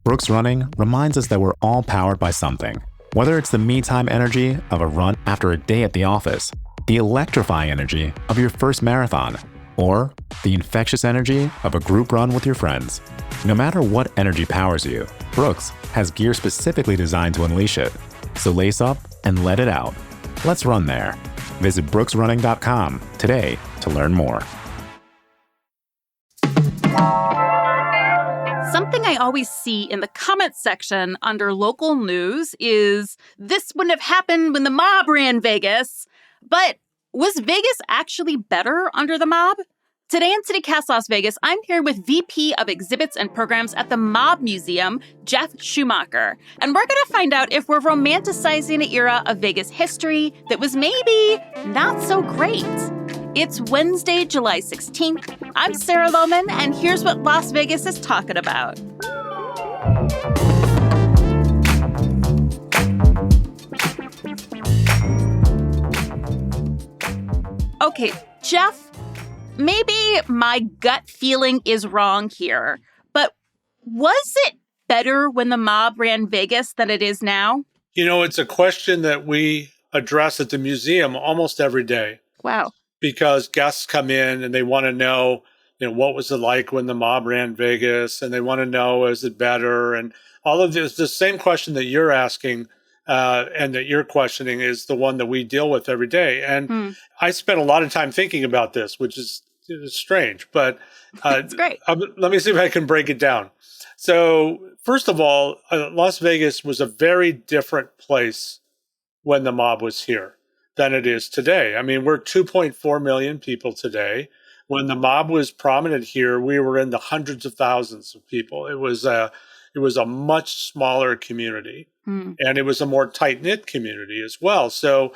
Brooks Running reminds us that we're all powered by something. Whether it's the me-time energy of a run after a day at the office, the electrifying energy of your first marathon, or the infectious energy of a group run with your friends. No matter what energy powers you, Brooks has gear specifically designed to unleash it. So lace up and let it out. Let's run there. Visit brooksrunning.com today to learn more. Something I always see in the comments section under local news is, this wouldn't have happened when the mob ran Vegas. But was Vegas actually better under the mob? Today in CityCast Las Vegas, I'm here with VP of Exhibits and Programs at the Mob Museum, Jeff Schumacher. And we're going to find out if we're romanticizing an era of Vegas history that was maybe not so great. It's Wednesday, July 16th. I'm Sarah Lohman, and here's what Las Vegas is talking about. Okay, Jeff, maybe my gut feeling is wrong here, but was it better when the mob ran Vegas than it is now? You know, it's a question that we address at the museum almost every day. Wow. Because guests come in and they want to know, what was it like when the mob ran Vegas? And they want to know, is it better? And all of this, the same question that you're asking and that you're questioning is the one that we deal with every day. And I spent a lot of time thinking about this, which is strange, but it's great. Let me see if I can break it down. So first of all, Las Vegas was a very different place when the mob was here than it is today. I mean, we're 2.4 million people today. When the mob was prominent here, we were in the hundreds of thousands of people. It was a much smaller community, and it was a more tight-knit community as well. So,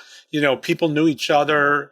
people knew each other.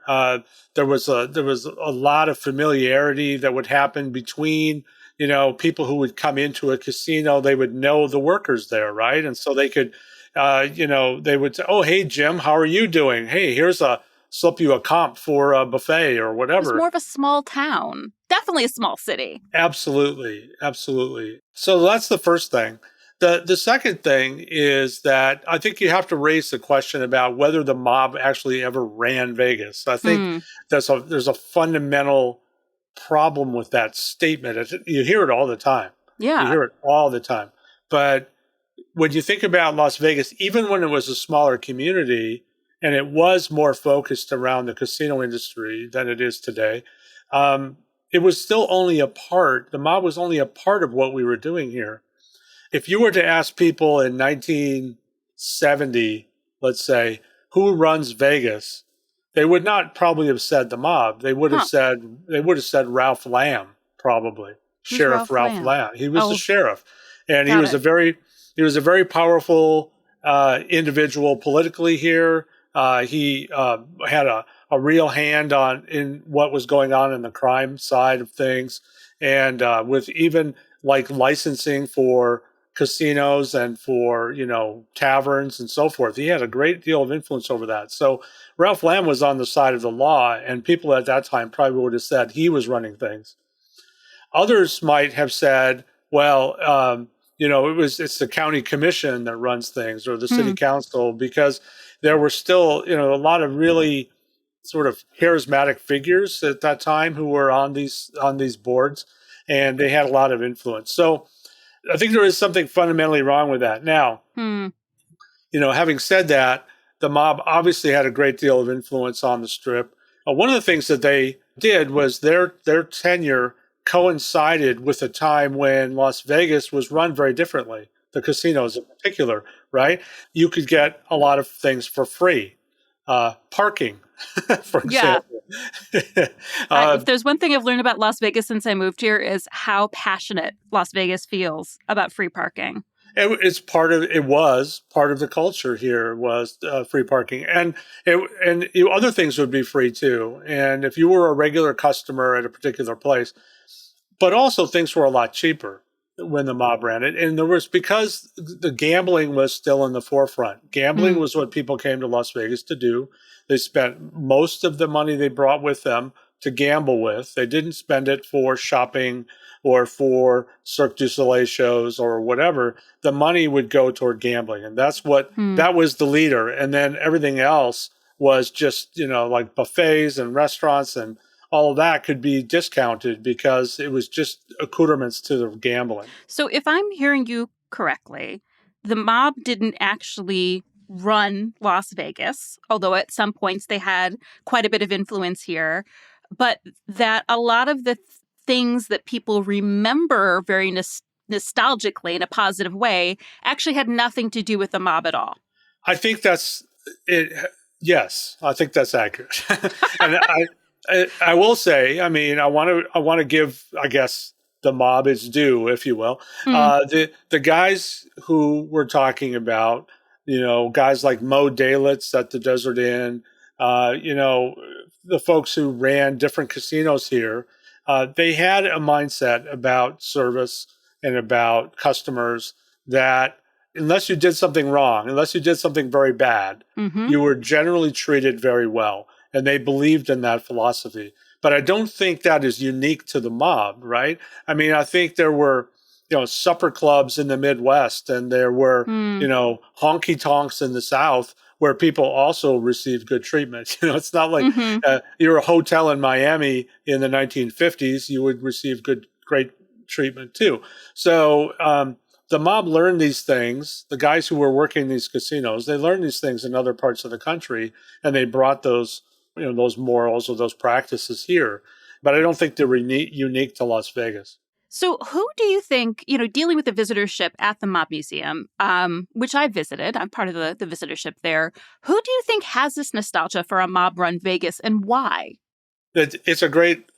There was a lot of familiarity that would happen between, people who would come into a casino. They would know the workers there, right? And so they could, they would say, "Oh, hey, Jim, how are you doing? Hey, here's slip you a comp for a buffet or whatever." It was more of a small town. Definitely a small city. Absolutely. Absolutely. So that's the first thing. The second thing is that I think you have to raise the question about whether the mob actually ever ran Vegas. I think there's a fundamental problem with that statement. You hear it all the time. Yeah. You hear it all the time. But when you think about Las Vegas, even when it was a smaller community and it was more focused around the casino industry than it is today, it was still only a part. The mob was only a part of what we were doing here. If you were to ask people in 1970, let's say, who runs Vegas, they would not probably have said the mob. They would have said Ralph Lamb, probably. Who's Sheriff Ralph Lamb. He was the sheriff, and he was a very powerful individual politically here. He had a real hand in what was going on in the crime side of things, and with even like licensing for casinos and for taverns and so forth. He had a great deal of influence over that. So Ralph Lamb was on the side of the law, and people at that time probably would have said he was running things. Others might have said, well, it's the county commission that runs things, or the city council, because there were still, a lot of really sort of charismatic figures at that time who were on these boards, and they had a lot of influence. So I think there is something fundamentally wrong with that. Now, having said that, the mob obviously had a great deal of influence on the Strip. One of the things that they did was their tenure coincided with a time when Las Vegas was run very differently, the casinos in particular, right? You could get a lot of things for free. Parking, for example. If there's one thing I've learned about Las Vegas since I moved here is how passionate Las Vegas feels about free parking. It was part of the culture here was free parking, and other things would be free too. And if you were a regular customer at a particular place, but also things were a lot cheaper when the mob ran it. And there was, because the gambling was still in the forefront. Gambling was what people came to Las Vegas to do. They spent most of the money they brought with them to gamble with. They didn't spend it for shopping or for Cirque du Soleil shows or whatever. The money would go toward gambling. And that was the leader. And then everything else was just, like buffets and restaurants and all of that could be discounted because it was just accoutrements to the gambling. So if I'm hearing you correctly, the mob didn't actually run Las Vegas, although at some points they had quite a bit of influence here, but that a lot of the things that people remember very nostalgically in a positive way actually had nothing to do with the mob at all. I think that's it. Yes, I think that's accurate. And I will say, I mean, I want to give, I guess, the mob its due, if you will. The guys who we're talking about, guys like Mo Dalitz at the Desert Inn, the folks who ran different casinos here, they had a mindset about service and about customers that unless you did something wrong, unless you did something very bad, you were generally treated very well. And they believed in that philosophy. But I don't think that is unique to the mob, right? I mean, I think there were, supper clubs in the Midwest and there were, honky tonks in the South where people also received good treatment. It's not like you're a hotel in Miami in the 1950s, you would receive great treatment too. So the mob learned these things. The guys who were working these casinos, they learned these things in other parts of the country and they brought those morals or those practices here. But I don't think they were unique to Las Vegas. So who do you think, dealing with the visitorship at the Mob Museum, which I visited, I'm part of the visitorship there, who do you think has this nostalgia for a mob-run Vegas and why? It's a great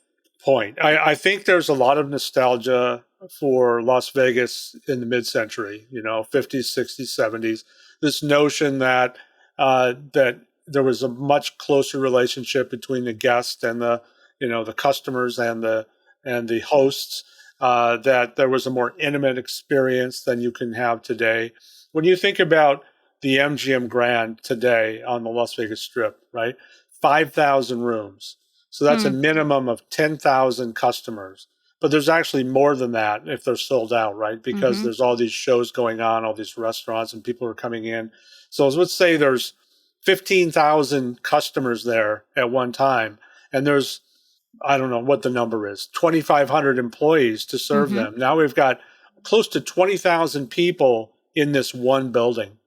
point. I think there's a lot of nostalgia for Las Vegas in the mid-century, 50s, 60s, 70s. This notion that there was a much closer relationship between the guest and the customers and the hosts. That there was a more intimate experience than you can have today. When you think about the MGM Grand today on the Las Vegas Strip, right? 5,000 rooms. So that's a minimum of 10,000 customers. But there's actually more than that if they're sold out, right? Because there's all these shows going on, all these restaurants, and people are coming in. So let's say there's 15,000 customers there at one time, and there's, I don't know what the number is, 2,500 employees to serve them. Now we've got close to 20,000 people in this one building.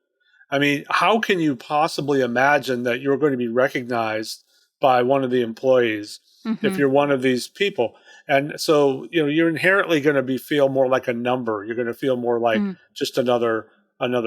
I mean, how can you possibly imagine that you're going to be recognized by one of the employees if you're one of these people? And so, you're inherently going to feel more like a number. You're going to feel more like just another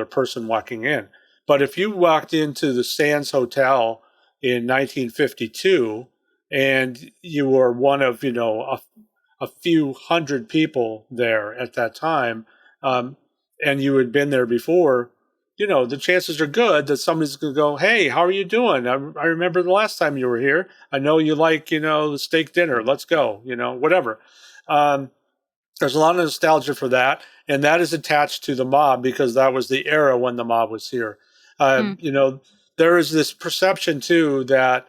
person walking in. But if you walked into the Sands Hotel in 1952 and you were one of, a few hundred people there at that time, and you had been there before, the chances are good that somebody's going to go, hey, how are you doing? I remember the last time you were here. I know you like, the steak dinner. Let's go, whatever. There's a lot of nostalgia for that. And that is attached to the mob because that was the era when the mob was here. There is this perception, too, that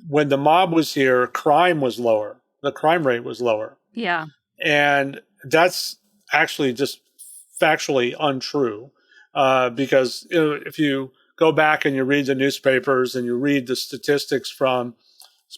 when the mob was here, crime was lower. The crime rate was lower. Yeah. And that's actually just factually untrue. Because if you go back and you read the newspapers and you read the statistics from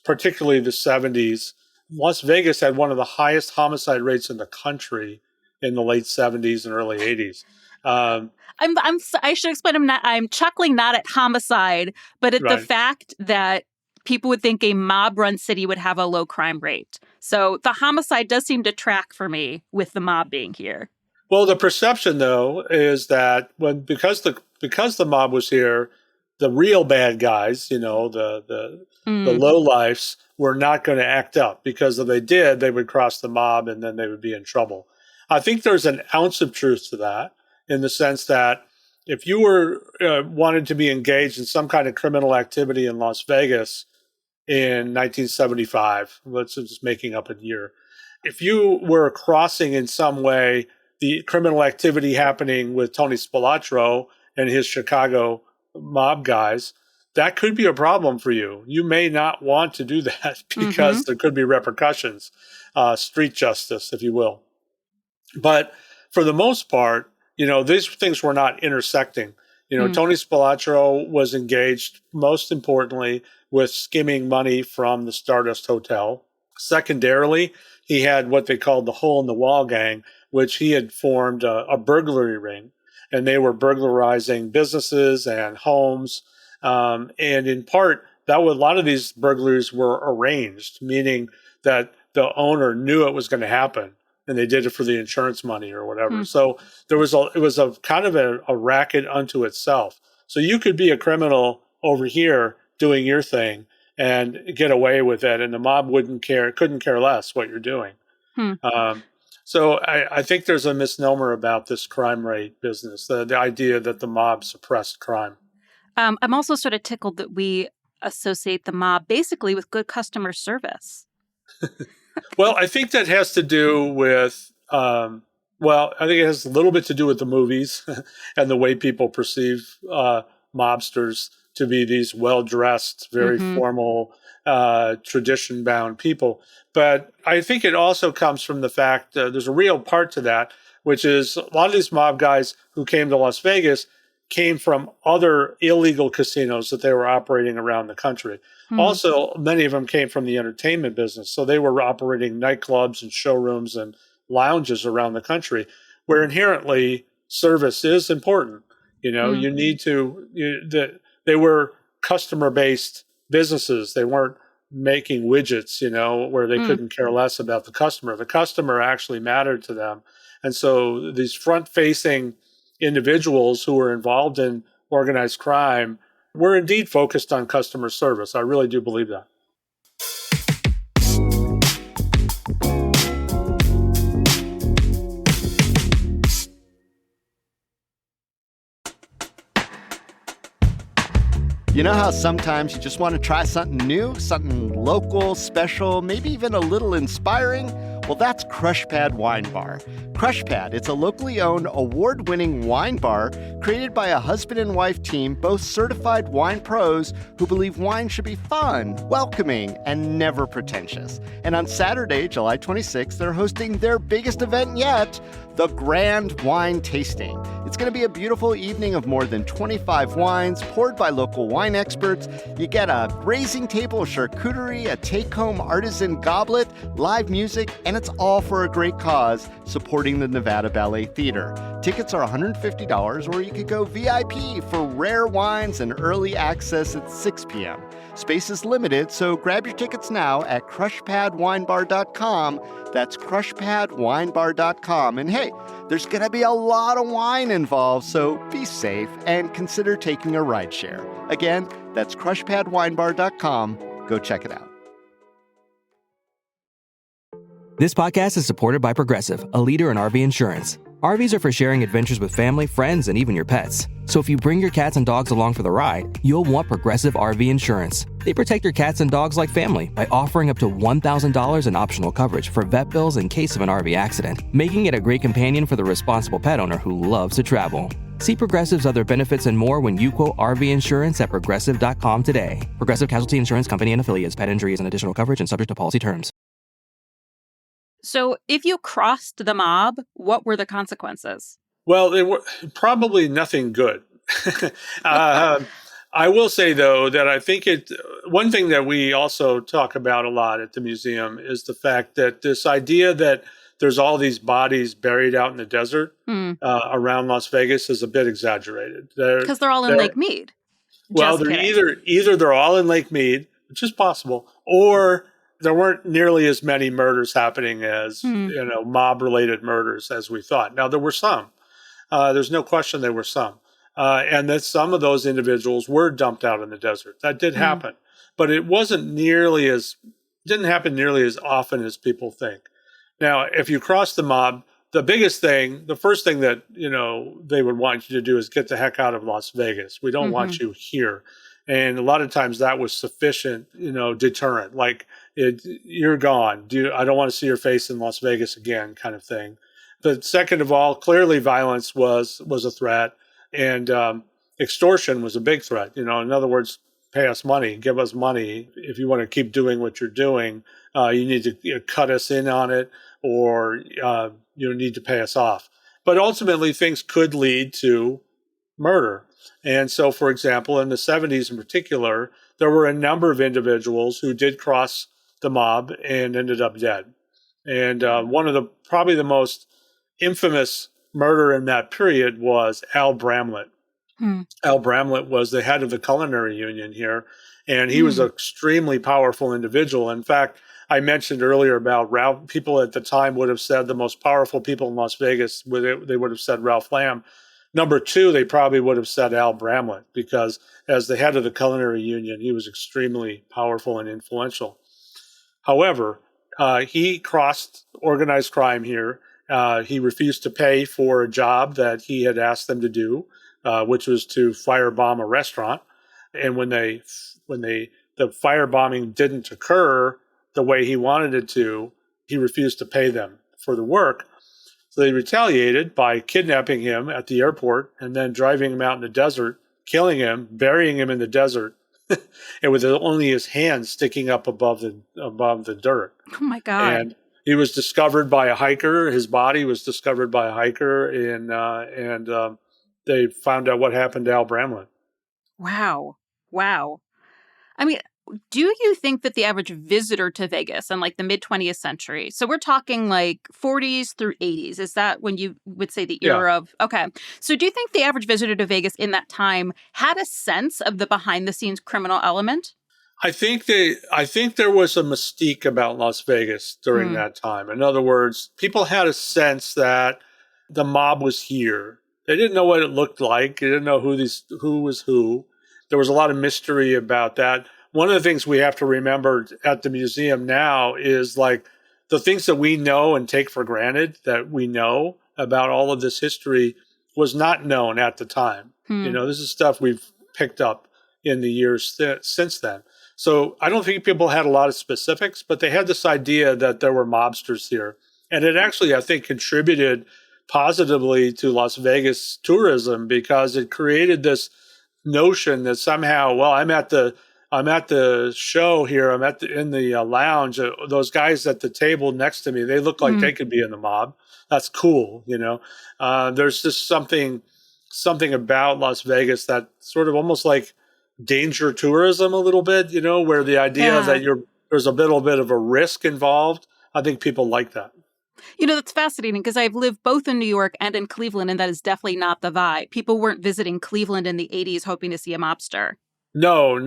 particularly the 70s, Las Vegas had one of the highest homicide rates in the country in the late 70s and early 80s. I should explain. I'm chuckling not at homicide, but at the fact that people would think a mob-run city would have a low crime rate. So the homicide does seem to track for me with the mob being here. Well, the perception, though, is that because the mob was here, the real bad guys, the lowlifes, were not going to act up because if they did, they would cross the mob and then they would be in trouble. I think there's an ounce of truth to that in the sense that if you were wanted to be engaged in some kind of criminal activity in Las Vegas in 1975, let's just making up a year, if you were crossing in some way the criminal activity happening with Tony Spilotro and his Chicago mob guys, that could be a problem for you. You may not want to do that because there could be repercussions, street justice, if you will. But for the most part, these things were not intersecting. Tony Spilotro was engaged, most importantly, with skimming money from the Stardust Hotel. Secondarily, he had what they called the Hole in the Wall Gang, which he had formed a burglary ring, and they were burglarizing businesses and homes. And in part, a lot of these burglaries were arranged, meaning that the owner knew it was going to happen, and they did it for the insurance money or whatever. So it was a kind of a racket unto itself. So you could be a criminal over here doing your thing and get away with it, and the mob couldn't care less what you're doing. So I think there's a misnomer about this crime rate business, the idea that the mob suppressed crime. I'm also sort of tickled that we associate the mob basically with good customer service. Well, I think that has to do with, I think it has a little bit to do with the movies and the way people perceive mobsters to be these well-dressed, very formal, tradition-bound people. But I think it also comes from the fact there's a real part to that, which is a lot of these mob guys who came to Las Vegas came from other illegal casinos that they were operating around the country. Also, many of them came from the entertainment business. So they were operating nightclubs and showrooms and lounges around the country, where inherently service is important. You need to, they were customer-based businesses. They weren't making widgets, where they couldn't care less about the customer. The customer actually mattered to them. And so these front-facing individuals who were involved in organized crime were indeed focused on customer service. I really do believe that. You know how sometimes you just want to try something new, something local, special, maybe even a little inspiring? Well, that's Crushpad Wine Bar. Crushpad, it's a locally owned, award-winning wine bar created by a husband and wife team, both certified wine pros who believe wine should be fun, welcoming, and never pretentious. And on Saturday, July 26th, they're hosting their biggest event yet, the Grand Wine Tasting. It's going to be a beautiful evening of more than 25 wines poured by local wine experts. You get a grazing table, charcuterie, a take-home artisan goblet, live music, and it's all for a great cause, supporting the Nevada Ballet Theater. Tickets are $150, or you could go VIP for rare wines and early access at 6 p.m. Space is limited, so grab your tickets now at crushpadwinebar.com. That's crushpadwinebar.com. And hey, there's going to be a lot of wine involved, so be safe and consider taking a rideshare. Again, that's crushpadwinebar.com. Go check it out. This podcast is supported by Progressive, a leader in RV insurance. RVs are for sharing adventures with family, friends, and even your pets. So if you bring your cats and dogs along for the ride, you'll want Progressive RV Insurance. They protect your cats and dogs like family by offering up to $1,000 in optional coverage for vet bills in case of an RV accident, making it a great companion for the responsible pet owner who loves to travel. See Progressive's other benefits and more when you quote RV insurance at Progressive.com today. Progressive Casualty Insurance Company and Affiliates. Pet injury is an additional coverage and subject to policy terms. So if you crossed the mob, what were the consequences? Well, they were probably nothing good. I will say, though, that I think one thing that we also talk about a lot at the museum is the fact that this idea that there's all these bodies buried out in the desert around Las Vegas is a bit exaggerated. Because they're all in Lake Mead. Well, they're either they're all in Lake Mead, which is possible, or there weren't nearly as many murders happening as mob-related murders as we thought. Now, there were some. There's no question there were some. And that some of those individuals were dumped out in the desert. That did happen. But it didn't happen nearly as often as people think. Now, if you cross the mob, the first thing that, they would want you to do is get the heck out of Las Vegas. We don't want you here. And a lot of times that was sufficient, deterrent. Like, you're gone. I don't want to see your face in Las Vegas again, kind of thing. But second of all, clearly violence was a threat, and extortion was a big threat. In other words, pay us money, give us money. If you want to keep doing what you're doing, you need to cut us in on it, or you need to pay us off. But ultimately, things could lead to murder. And so, for example, in the 70s in particular, there were a number of individuals who did cross the mob and ended up dead. And one of probably the most infamous murder in that period was Al Bramlett. Al Bramlett was the head of the culinary union here, and he was an extremely powerful individual. In fact, I mentioned earlier about Ralph. People at the time would have said the most powerful people in Las Vegas, they would have said Ralph Lamb. Number two, they probably would have said Al Bramlett, because as the head of the culinary union, he was extremely powerful and influential. However, he crossed organized crime here. He refused to pay for a job that he had asked them to do, which was to firebomb a restaurant. And when the firebombing didn't occur the way he wanted it to, he refused to pay them for the work. So they retaliated by kidnapping him at the airport and then driving him out in the desert, killing him, burying him in the desert, and with only his hands sticking up above the dirt. Oh my God! And he was discovered by a hiker. His body was discovered by a hiker, and they found out what happened to Al Bramlett. Wow. I mean, do you think that the average visitor to Vegas in like the mid 20th century, so we're talking like 40s through 80s, is that when you would say the era of, okay. So do you think the average visitor to Vegas in that time had a sense of the behind the scenes criminal element? I think there was a mystique about Las Vegas during that time. In other words, people had a sense that the mob was here. They didn't know what it looked like. They didn't know who was who. There was a lot of mystery about that. One of the things we have to remember at the museum now is like the things that we know and take for granted that we know about all of this history was not known at the time. This is stuff we've picked up in the years since then. So I don't think people had a lot of specifics, but they had this idea that there were mobsters here. And it actually, I think, contributed positively to Las Vegas tourism, because it created this notion that somehow, well, I'm at the show here. I'm in the lounge. Those guys at the table next to me, they look like they could be in the mob. That's cool, There's just something about Las Vegas that sort of almost like danger tourism a little bit, where the idea that there's a little bit of a risk involved. I think people like that. That's fascinating, because I've lived both in New York and in Cleveland, and that is definitely not the vibe. People weren't visiting Cleveland in the 80s hoping to see a mobster. No,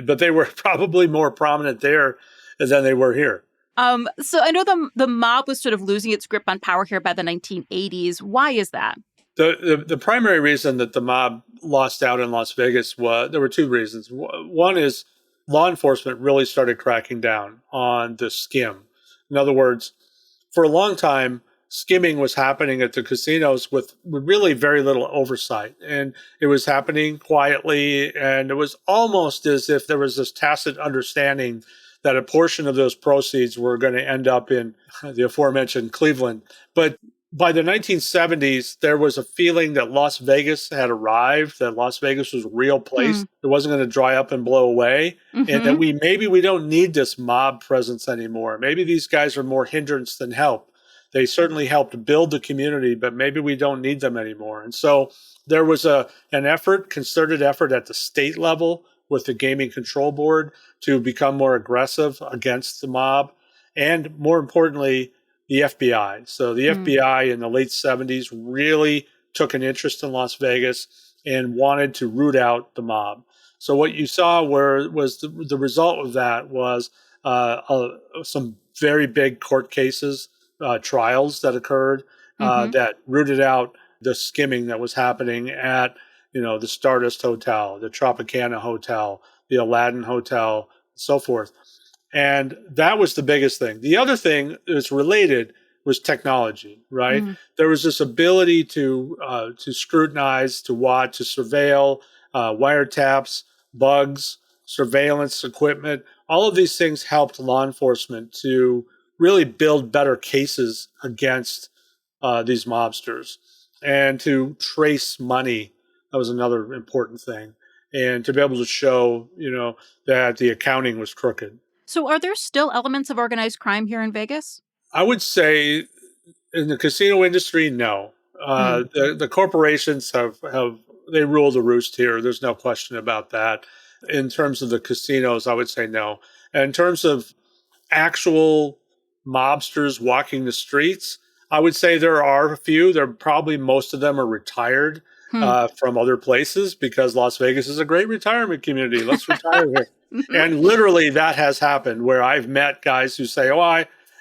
but they were probably more prominent there than they were here. So I know the mob was sort of losing its grip on power here by the 1980s. Why is that? The primary reason that the mob lost out in Las Vegas there were two reasons. One is law enforcement really started cracking down on the skim. In other words, for a long time, skimming was happening at the casinos with really very little oversight. And it was happening quietly, and it was almost as if there was this tacit understanding that a portion of those proceeds were going to end up in the aforementioned Cleveland. But by the 1970s, there was a feeling that Las Vegas had arrived, that Las Vegas was a real place. It wasn't going to dry up and blow away, and that maybe we don't need this mob presence anymore. Maybe these guys are more hindrance than help. They certainly helped build the community, but maybe we don't need them anymore. And so there was an concerted effort at the state level with the Gaming Control Board to become more aggressive against the mob, and more importantly, the FBI. So the FBI in the late 70s really took an interest in Las Vegas and wanted to root out the mob. So what you saw was the result of that was some very big court cases, trials that occurred that rooted out the skimming that was happening at the Stardust Hotel, the Tropicana Hotel, the Aladdin Hotel, and so forth. And that was the biggest thing. The other thing that's related was technology, right? There was this ability to scrutinize, to watch, to surveil, wiretaps, bugs, surveillance equipment. All of these things helped law enforcement to really build better cases against these mobsters and to trace money. That was another important thing. and to be able to show, that the accounting was crooked. So are there still elements of organized crime here in Vegas? I would say in the casino industry, no. The corporations they rule the roost here. There's no question about that. In terms of the casinos, I would say no. And in terms of actual mobsters walking the streets, I would say there are a few. Probably most of them are retired from other places, because Las Vegas is a great retirement community. Let's retire here. And literally that has happened, where I've met guys who say,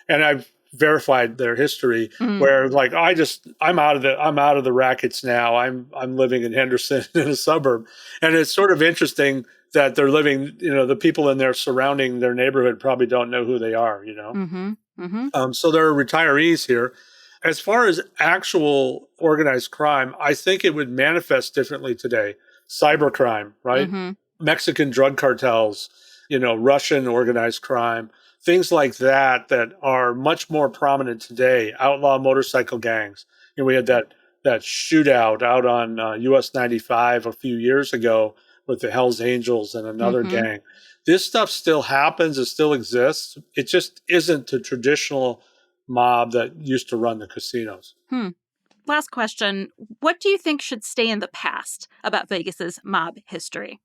and I've verified their history, where like, I'm out of the rackets now. I'm living in Henderson in a suburb. And it's sort of interesting that they're living, the people in their surrounding their neighborhood probably don't know who they are, So there are retirees here. As far as actual organized crime, I think it would manifest differently today. Cybercrime, right? Mexican drug cartels, Russian organized crime, things like that are much more prominent today. Outlaw motorcycle gangs. We had that shootout out on US 95 a few years ago with the Hells Angels and another gang. This stuff still happens. It still exists. It just isn't the traditional mob that used to run the casinos. Last question. What do you think should stay in the past about Vegas's mob history?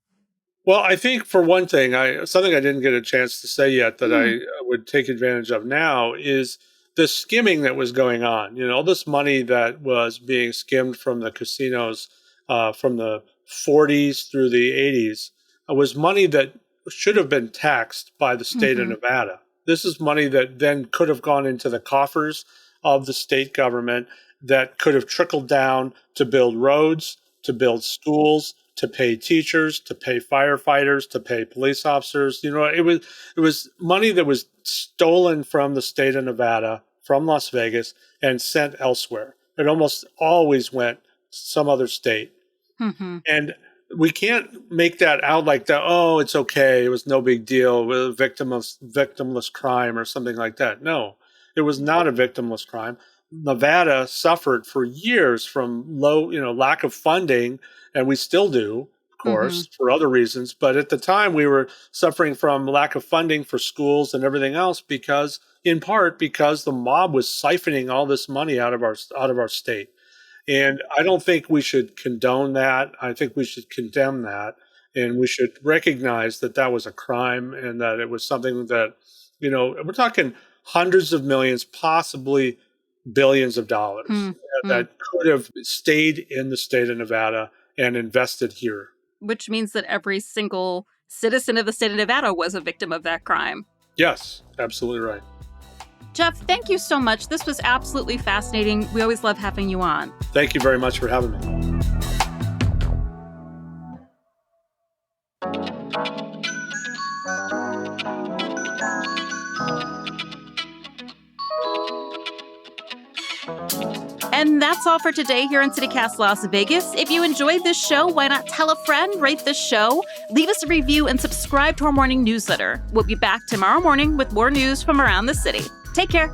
Well, I think for one thing, something I didn't get a chance to say yet that I would take advantage of now is the skimming that was going on. All this money that was being skimmed from the casinos from the 40s through the 80s was money that should have been taxed by the state of Nevada. This is money that then could have gone into the coffers of the state government, that could have trickled down to build roads, to build schools, to pay teachers, to pay firefighters, to pay police officers. It was money that was stolen from the state of Nevada, from Las Vegas, and sent elsewhere. It almost always went to some other state. And we can't make that out like that. Oh, it's okay. It was no big deal. With victimless crime or something like that. No, it was not a victimless crime. Nevada suffered for years from lack of funding, and we still do, of course, for other reasons. But at the time, we were suffering from lack of funding for schools and everything else in part because the mob was siphoning all this money out of our state. And I don't think we should condone that. I think we should condemn that. And we should recognize that that was a crime, and that it was something that, we're talking hundreds of millions, possibly billions of dollars that could have stayed in the state of Nevada and invested here. Which means that every single citizen of the state of Nevada was a victim of that crime. Yes, absolutely right. Jeff, thank you so much. This was absolutely fascinating. We always love having you on. Thank you very much for having me. And that's all for today here in CityCast Las Vegas. If you enjoyed this show, why not tell a friend, rate this show, leave us a review, and subscribe to our morning newsletter. We'll be back tomorrow morning with more news from around the city. Take care.